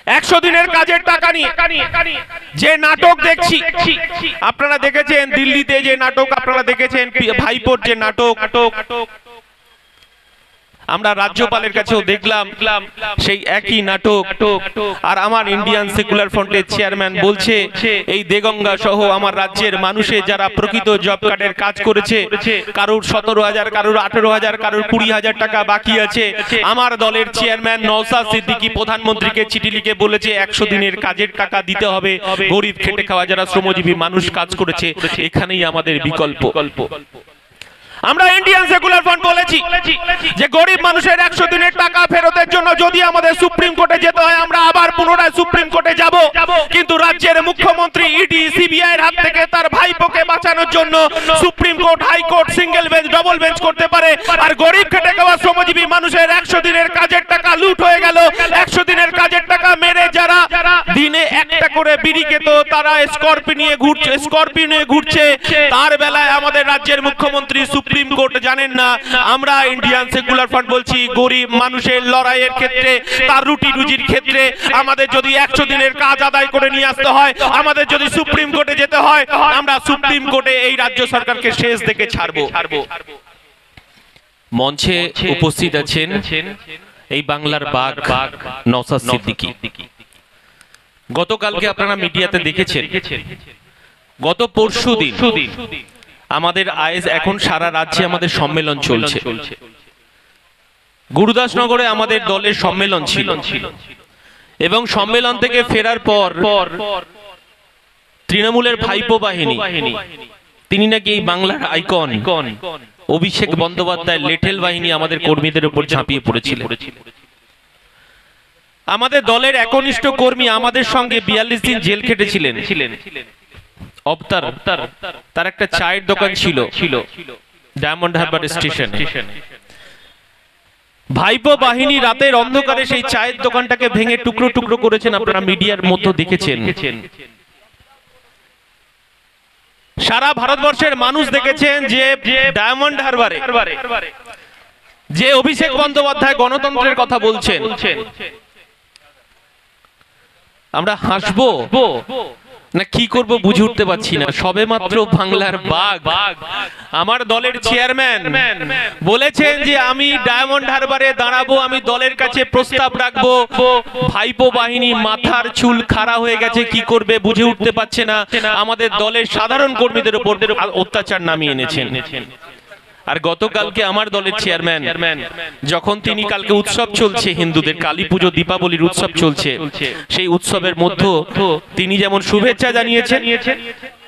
100 দিনের কাজের টাকা নিয়ে যে নাটক দেখছি, আপনারা দেখেছেন দিল্লিতে যে নাটক, আপনারা দেখেছেন ভাইপোর যে নাটক, আমরা রাজ্যপালের কাছেও দেখলাম সেই একই নাটক। আর আমার ইন্ডিয়ান সেকুলার ফ্রন্টের চেয়ারম্যান বলছে এই দেগঙ্গা সহ আমার রাজ্যের মানুষের যারা প্রকৃত জব কার্ডের কাজ করেছে, কারোর 17,000, কারোর 18,000, কারোর 20,000 টাকা বাকি আছে। আমার দলের চেয়ারম্যান নওশাদ সিদ্দিকী প্রধানমন্ত্রীকে চিঠি লিখে বলেছে 100 দিনের কাজের টাকা দিতে হবে গরিব খেটে খাওয়া যারা শ্রমজীবী মানুষ কাজ করেছে। এখানেই আমাদের বিকল্প। আমরা ইন্ডিয়ান সেকুলার ফ্রন্ট বলেছি যে গরিব মানুষের 100 দিনের টাকা ফেরতের জন্য যদি আমাদের সুপ্রিম কোর্টে যেতে হয়, আমরা আবার পুনরায় সুপ্রিম কোর্টে যাব। কিন্তু রাজ্যের মুখ্যমন্ত্রী ইডি সিবিআই এর হাত থেকে তার ভাইপোকে বাঁচানোর জন্য supreme court, high court single bench, double bench করতে পারে। আর গরিব খেটে খাওয়া শ্রমজীবী মানুষের 100 দিনের কাজের টাকা লুট হয়ে গেল। 100 দিনের কাজের টাকা মেরে যারা দিনে একটা করে বিড়ি খেত, তারা স্করপিও নিয়ে ঘুরছে। তার বেলায় আমাদের রাজ্যের মুখ্যমন্ত্রী সুপ্রিম কোর্ট জানেন না। আমরা ইন্ডিয়ান সেকুলার ফ্রন্ট বলছি গরিব মানুষের লড়াইয়ের ক্ষেত্রে, তার রুটি রুজির ক্ষেত্রে আমাদের যদি 100 দিনের কাজ আদায় করে নিয়ে আসতে হয়, আমাদের যদি সুপ্রিম কোর্টে যেতে হয়, আমরা সুপ্রিম কোর্টে এই রাজ্য সরকারকে শেষ দেখে ছাড়বো। মঞ্চে উপস্থিত আছেন এই বাংলার বাঘ নওশাদ সিদ্দিকী। গতকালকে আপনারা মিডিয়াতে দেখেছেন, গত পরশুদিন আমাদের আইএস এখন সারা রাজ্যে আমাদের সম্মেলন চলছে। গুরুদাসনগরে আমাদের দলের সম্মেলন ছিল এবং সম্মেলন থেকে ফেরার পর তৃণমূলের ভাইপো বাহিনী, তিনি নাকি এই বাংলার আইকন অভিষেক বন্দ্যোপাধ্যায় লেঠেল বাহিনী আমাদের কর্মীদের উপর ঝাঁপিয়ে পড়েছিল। আমাদের দলের একনিষ্ঠ কর্মী আমাদের সঙ্গে 42 দিন জেল খেটেছিলেন। অবতার, তার একটা চায়ের দোকান ছিল ডায়মন্ড হারবার স্টেশনে। ভাইপো বাহিনী রাতের অন্ধকারে সেই চায়ের দোকানটাকে ভেঙে টুকরো টুকরো করেছেন, আপনারা মিডিয়ার মধ্যে দেখেছেন। সারা ভারতবর্ষের মানুষ দেখেছেন যে ডায়মন্ড হারবারে যে অভিষেক বন্দ্যোপাধ্যায় গণতন্ত্রের কথা বলছেন, আমরা হাসবো না কি করব বুঝে উঠতে পারছি না। সবে মাত্র বাংলার বাঘ আমার দলের চেয়ারম্যান বলেছেন যে আমি ডায়মন্ড হারবারে দাঁড়াবো, আমি দলের কাছে প্রস্তাব রাখবো। ভাইপো বাহিনী মাথার চুল খাড়া হয়ে গেছে, কি করবে বুঝে উঠতে পারছে না। আমাদের দলের সাধারণ কর্মীদের উপর অত্যাচার নামিয়ে এনেছেন। আর গতকালকে আমার দলের চেয়ারম্যান যখন তিনি, কালকে উৎসব চলছে হিন্দুদের, কালী পুজো দীপাবলির উৎসব চলছে, সেই উৎসবের মধ্যে তিনি যেমন শুভেচ্ছা জানিয়েছেন,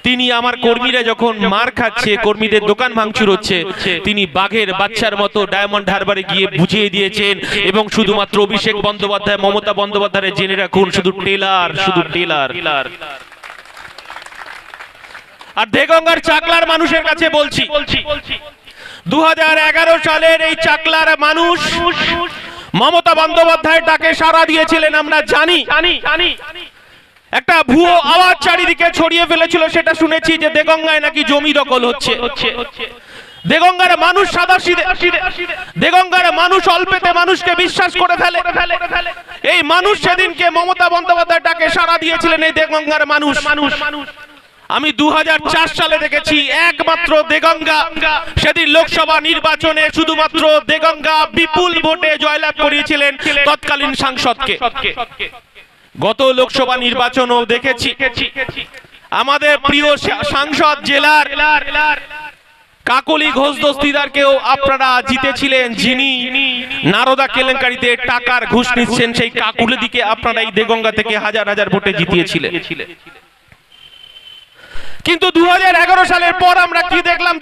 তিনি আমার কর্মীরা যখন মার খাচ্ছে, কর্মীদের দোকান ভাঙচুর হচ্ছে, তিনি বাঘের বাচ্চার মতো ডায়মন্ড হারবারে গিয়ে বুঝিয়ে দিয়েছেন। এবং শুধুমাত্র অভিষেক বন্দ্যোপাধ্যায়, মমতা বন্দ্যোপাধ্যায় জেনে রাখুন, শুধু টেলার। আর দেগঙ্গার চাকলার মানুষের কাছে বলছি, 2011 সালের এই চাকলার মানুষ মমতা বন্দ্যোপাধ্যায়ের ডাকে সাড়া দিয়েছিলেন। আমরা জানি একটা ভুয়ো আওয়াজ চারিদিকে ছড়িয়ে ফেলেছিল, সেটা শুনেছি যে দেগঙ্গায় নাকি জমি দখল হচ্ছে। দেগঙ্গার মানুষ সাদাসিধে, দেগঙ্গার মানুষ অল্পেতে মানুষকে বিশ্বাস করে ফেলে। এই মানুষ সেদিনকে মমতা বন্দ্যোপাধ্যায়ের ডাকে সাড়া দিয়েছিলেন, এই দেগঙ্গার মানুষ। আমি 2004 সালে দেখেছি একমাত্র দেগঙ্গা সেদিন লোকসভা নির্বাচনে শুধুমাত্র দেগঙ্গা বিপুল ভোটে জয়লাভ করিয়েছিলেন তৎকালীন সাংসদকে। গত লোকসভা নির্বাচনও দেখেছি আমাদের প্রিয় সাংসদ জেলার কাকলি ঘোষ দস্তিদারকেও আপনারা জিতেছিলেন, যিনি নারদা কেলেঙ্কারিতে টাকার ঘুষ নিচ্ছেন, সেই কাকুলি দিকে আপনারা এই দেগঙ্গা থেকে হাজার হাজার ভোটে জিতিয়েছিলেন। কিন্তু 2011 সালের পর আমরা কি দেখলাম?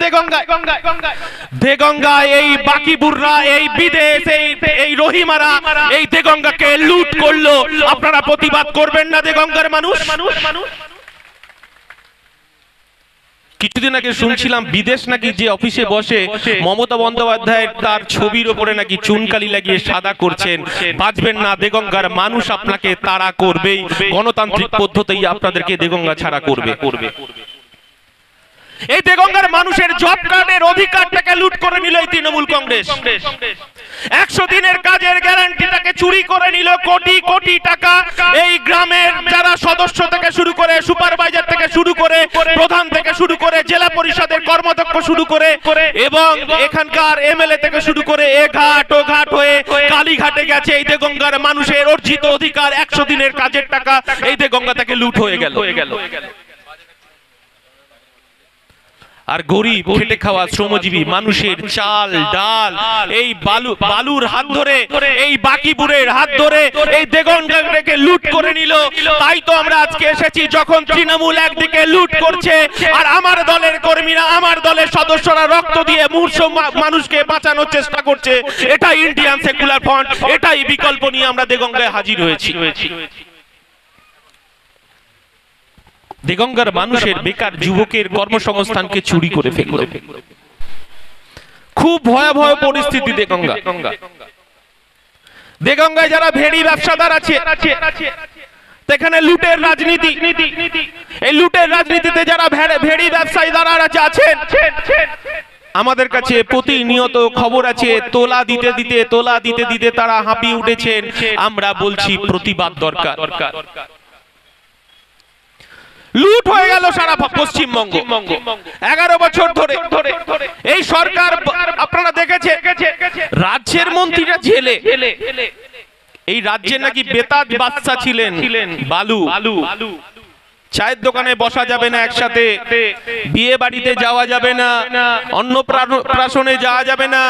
দেগঙ্গায় এই বাকিবুররা, এই বিদেশ, এই রহিমারা এই দেগঙ্গাকে লুট করলো। আপনারা প্রতিবাদ করবেন না দেগঙ্গার মানুষ? কিছুদিন আগে শুনছিলাম বিদেশ নাকি যে অফিসে বসে মমতা বন্দ্যোপাধ্যায় তার ছবির উপরে নাকি চুনকালি লাগিয়ে সাদা করছেন। বাঁচবেন না, দেগঙ্গার মানুষ আপনাকে তাড়া করবেই, গণতান্ত্রিক পদ্ধতিই আপনাদেরকে দেগঙ্গা ছাড়া করবে। এই দেগঙ্গার মানুষের জব কার্ডের অধিকারটাকে লুট করে নিল এই তৃণমূল কংগ্রেস। 100 দিনের কাজের গ্যারান্টিটাকে চুরি করে নিল, কোটি কোটি টাকা এই গ্রামের যারা সদস্য থেকে শুরু করে, সুপারভাইজার থেকে শুরু করে, প্রধান থেকে শুরু করে, জেলা পরিষদের কর্মাধ্যক্ষ শুরু করে এবং এখানকার এমএলএ থেকে শুরু করে এ ঘাট ও ঘাট হয়ে কালীঘাটে গেছে। এই দেগঙ্গার মানুষের অর্জিত অধিকার 100 দিনের কাজের টাকা এই দেগঙ্গা থেকে লুট হয়ে গেল। আর গরিব খেটে খাওয়া শ্রমজীবী মানুষের চাল ডাল এই বালুর হাত ধরে, এই বাকিপুরের হাত ধরে এই দেগঙ্গাকে লুট করে নিল। তাই তো আমরা আজকে এসেছি, যখন তৃণমূল একদিকে লুট করছে আর আমার দলের কর্মীরা, আমার দলের সদস্যরা রক্ত দিয়ে মূর্ছ মানুষকে বাঁচানোর চেষ্টা করছে। এটাই ইন্ডিয়ান সেকুলার ফ্রন্ট, এটাই বিকল্প নিয়ে আমরা দেগঙ্গায় হাজির হয়েছি। দেগঙ্গার মানুষের বেকার যুবকের কর্মসংস্থানকে চুরি করে ফেলল। খুব ভয়াবহ পরিস্থিতি দেগঙ্গায় যারা ভেড়ি ব্যবসাদার আছে সেখানে লুটের রাজনীতি। এই লুটের রাজনীতিতে যারা ভেড়ি ব্যবসায়ীদারা আছেন, আমাদের কাছে প্রতিনিয়ত খবর আছে, তোলা দিতে দিতে তারা হাঁপিয়ে উঠেছেন। আমরা বলছি প্রতিবাদ দরকার। লুট হয়ে গেল সারা পশ্চিমবঙ্গ। 11 বছর ধরে এই সরকার, আপনারা দেখেছেন রাজ্যের মন্ত্রীরা জেলে। এই রাজ্যের নাকি বেতাজ বাদশা ছিলেন বালু। চায়ের দোকানে বসা যাবে না একসাথে, বিয়ে বাড়িতে যাওয়া যাবে না, অন্নপ্রাশনে যাওয়া যাবে না,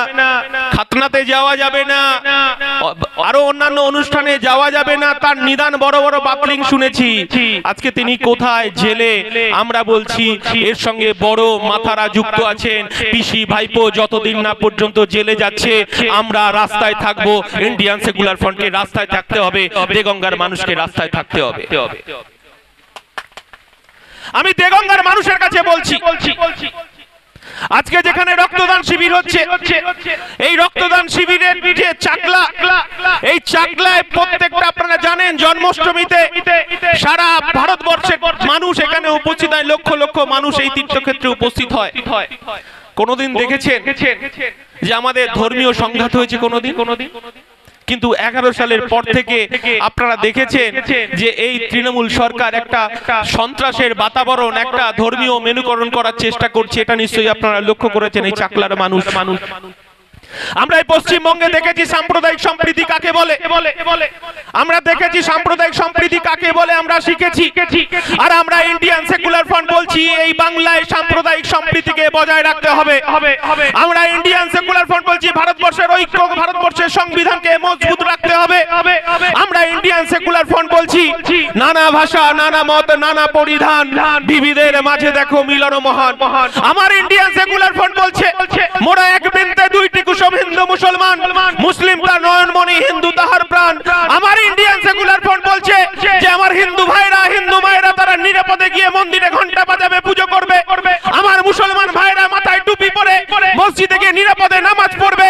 খাতনাতে যাওয়া যাবে না, আরো অন্যান্য অনুষ্ঠানে যাওয়া যাবে না। তার নিদান বড় বড় বাতলিং শুনেছি। আজকে তিনি কোথায়? জেলে। আমরা বলছি এর সঙ্গে বড় মাথারা যুক্ত আছেন। পিসি ভাইপো যতদিন না পর্যন্ত জেলে যাচ্ছে, আমরা রাস্তায় থাকবো। ইন্ডিয়ান সেকুলার ফ্রন্টকে রাস্তায় থাকতে হবে, দেগঙ্গার মানুষকে রাস্তায় থাকতে হবে। আমি দেগঙ্গার মানুষের কাছে বলছি, আজকে যেখানে রক্তদান শিবির হচ্ছে, এই রক্তদান শিবিরের যে চাকলা, এই চাকলায় প্রত্যেকটা, আপনারা জানেন জন্মাষ্টমীতে সারা ভারতবর্ষের মানুষ এখানে উপস্থিত হয়। লক্ষ লক্ষ মানুষ এই তীর্থক্ষেত্রে উপস্থিত হয়। কোনদিন দেখেছেন যে আমাদের ধর্মীয় সংঘাত হয়েছে? কোনদিন? কিন্তু 11 সালের পর থেকে আপনারা দেখেছেন যে এই তৃণমূল সরকার একটা সন্ত্রাসের বাতাবরণ, একটা ধর্মীয় মেনুকরণ করার চেষ্টা করছে। এটা নিশ্চয়ই আপনারা লক্ষ্য করেছেন। এই চাকলার মানুষ, আমরা এই পশ্চিমবঙ্গে দেখেছি সাম্প্রদায়িক সম্প্রীতি কাকে বলে। আমরা দেখেছি সাম্প্রদায়িক সম্প্রীতি কাকে বলে, আমরা শিখেছি। আর আমরা ইন্ডিয়ান সেকুলার ফ্রন্ট বলছি এই বাংলায় সাম্প্রদায়িক সম্প্রীতিকে বজায় রাখতে হবে। আমরা ইন্ডিয়ান সেকুলার ফ্রন্ট বলছি ভারতবর্ষের ঐক্য, ভারতবর্ষের সংবিধানকে মজবুত রাখতে হবে। আমরা ইন্ডিয়ান সেকুলার ফ্রন্ট বলছি নানা ভাষা, নানা মত, নানা পরিধান, বিবিধের মাঝে দেখো মিলন মহান। আমার ইন্ডিয়ান সেকুলার ফ্রন্ট বলছে মোরা এক বৃন্তে দুইটি কুসুম, হিন্দু মুসলমান, মুসলিম তার নয়নমণি, হিন্দু তাহার প্রাণ। আমার ইন্ডিয়ান সেকুলার ফ্রন্ট বলছে যে আমার হিন্দু ভাইরা, হিন্দু মায়েরা তারা নিরাপদে গিয়ে মন্দিরে ঘন্টা বাজাবে, পুজো করবে। আমার মুসলমান ভাইরা মাথায় টুপি পরে মসজিদে গিয়ে নিরাপদে নামাজ পড়বে।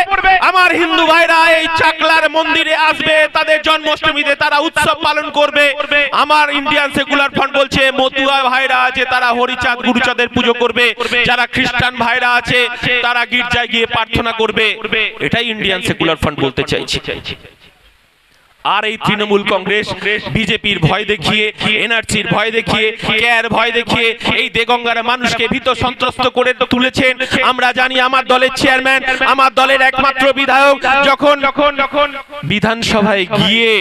আমার হিন্দু ভাইরা এই চাকলার মন্দিরে আসবে, তাদের জন্মাষ্টমীতে তারা উৎসব পালন করবে। আমার ইন্ডিয়ান সেকুলার ফ্রন্ট বলছে মতুয়া ভাইরা আছে তারা হরিচাঁদ গুরুচাঁদের পুজো করবে। যারা খ্রিস্টান ভাইরা আছে তারা গির্জায় গিয়ে প্রার্থনা করবে। এটাই ইন্ডিয়ান সেকুলার ফ্রন্ট বলতে চাইছে। আর এই তৃণমূল কংগ্রেস বিজেপির ভয় দেখিয়ে, এনআরসির ভয় দেখিয়ে, কেয়ার ভয় দেখিয়ে এই দেগঙ্গার মানুষকে ভীত সন্ত্রস্ত করে তুলেছেন। আমরা জানি আমার দলের চেয়ারম্যান, আমার দলের একমাত্র বিধায়ক যখন বিধানসভায় গিয়ে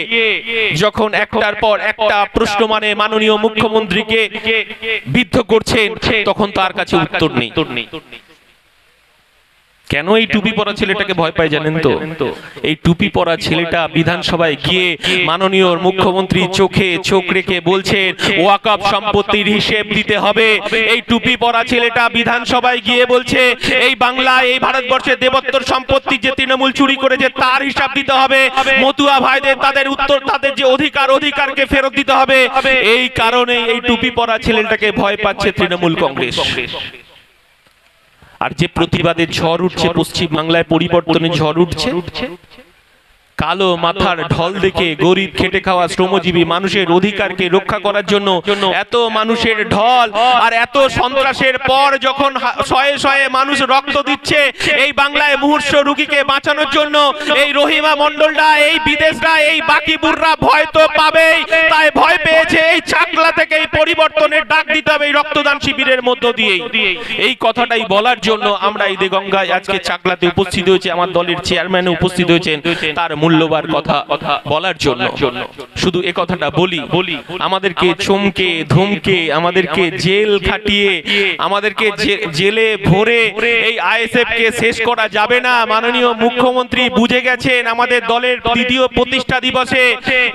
যখন একটার পর একটা প্রশ্ন মানে মাননীয় মুখ্যমন্ত্রীকে বিদ্ধ করছেন, তখন তার কাছে উত্তর নেই। কেন এই টুপি পরা ছেলেটাকে ভয় পায় জানেন তো? এই টুপি পরা ছেলেটা বিধানসভায় গিয়ে মাননীয় মুখ্যমন্ত্রী চোখে চোখ রেখে বলছেন ওয়াকফ সম্পত্তির হিসেব দিতে হবে। এই টুপি পরা ছেলেটা বিধানসভায় গিয়ে বলছে এই বাংলায়, এই ভারতবর্ষের দেবত্বর সম্পত্তি যে তৃণমূল চুরি করেছে তার হিসাব দিতে হবে। মতুয়া ভাইদের তাদের উত্তর, তাদের যে অধিকারকে ফেরত দিতে হবে। এই কারণে এই টুপি পরা ছেলেটাকে ভয় পাচ্ছে তৃণমূল কংগ্রেস। আর যে প্রতিবাদের ঝড় উঠছে পশ্চিম বাংলায়, পরিবর্তনের ঝড় উঠছে, কালো মাথার ঢল দেখে গরিব খেটে খাওয়া শ্রমজীবী মানুষের অধিকারকে রক্ষা করার জন্য এত মানুষের ঢল আর এত সন্ত্রাসের পর যখন শয়ে শয়ে মানুষ রক্ত দিচ্ছে এই বাংলায় মুমূর্ষু রোগীকে বাঁচানোর জন্য, এই রহিমা মণ্ডলরা, এই বিদেশরা, এই বাকিবুররা ভয় তো পাবেই, তাই ভয় পেয়েছে এই চাকলা থেকে এই পরিবর্তনের ডাক দিতে হবে এই রক্তদান শিবিরের মধ্য দিয়ে। এই কথাটাই বলার জন্য আমরা এই দেগঙ্গায় আজকে চাকলাতে উপস্থিত হয়েছে, আমার দলের চেয়ারম্যান উপস্থিত হয়েছেন তার মূল্যবান কথা বলার জন্য। শুধু এ কথাটা বলি, আমাদেরকে চমকে ধমকে আমাদেরকে জেল খাটিয়ে আমাদেরকে জেলে ভরে এই আইএসএফ কে শেষ করা যাবে না। মাননীয় মুখ্যমন্ত্রী বুঝে গেছেন, আমাদের দলের দ্বিতীয় প্রতিষ্ঠা দিবসে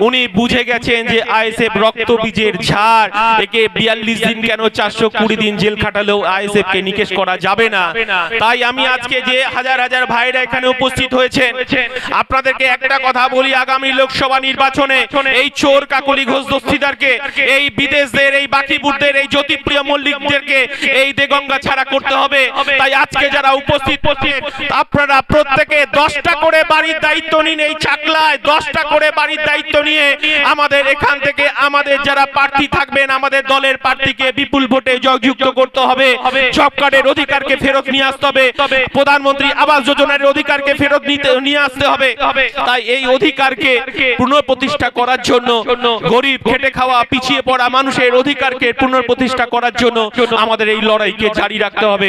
উনি বুঝে গেছেন যে আইএসএফ রক্ত বীজের ঝাড়, একে 42 দিন কেন 420 দিন জেল খাটালেও আইএসএফ কে নিকেশ করা যাবে না। তাই আমি আজকে যে হাজার হাজার ভাইরা এখানে উপস্থিত হয়েছেন, আপনাদেরকে একটা কথা বলি, আগামী লোকসভা নির্বাচনে এই চোর কাকলি ঘোষ দস্তিদারকে, এই বিদেশদের, এই বাকিবুরদের, এই জ্যোতিপ্রিয় মল্লিকদেরকে এই দেগঙ্গা ছাড়া করতে হবে। তাই আজকে যারা উপস্থিত আপনারা প্রত্যেকে 10টা করে বাড়ির দায়িত্ব নিন, এই চাকলায় 10টা করে বাড়ির দায়িত্ব নিয়ে আমাদের এখান থেকে আমাদের যারা প্রার্থী থাকবেন আমাদের দলের প্রার্থীকে বিপুল ভোটে জয়যুক্ত করতে হবে। জব কার্ডের অধিকারকে ফেরত নিয়ে আসতে হবে, প্রধানমন্ত্রী আবাস যোজনার অধিকারকে ফেরত নিয়ে আসতে হবে। তাই এই অধিকারকে পুনঃপ্রতিষ্ঠা করার জন্য, গরিব খেটে খাওয়া পিছিয়ে পড়া মানুষের অধিকারকে পুনঃপ্রতিষ্ঠা করার জন্য আমাদের এই লড়াইকে জারি রাখতে হবে।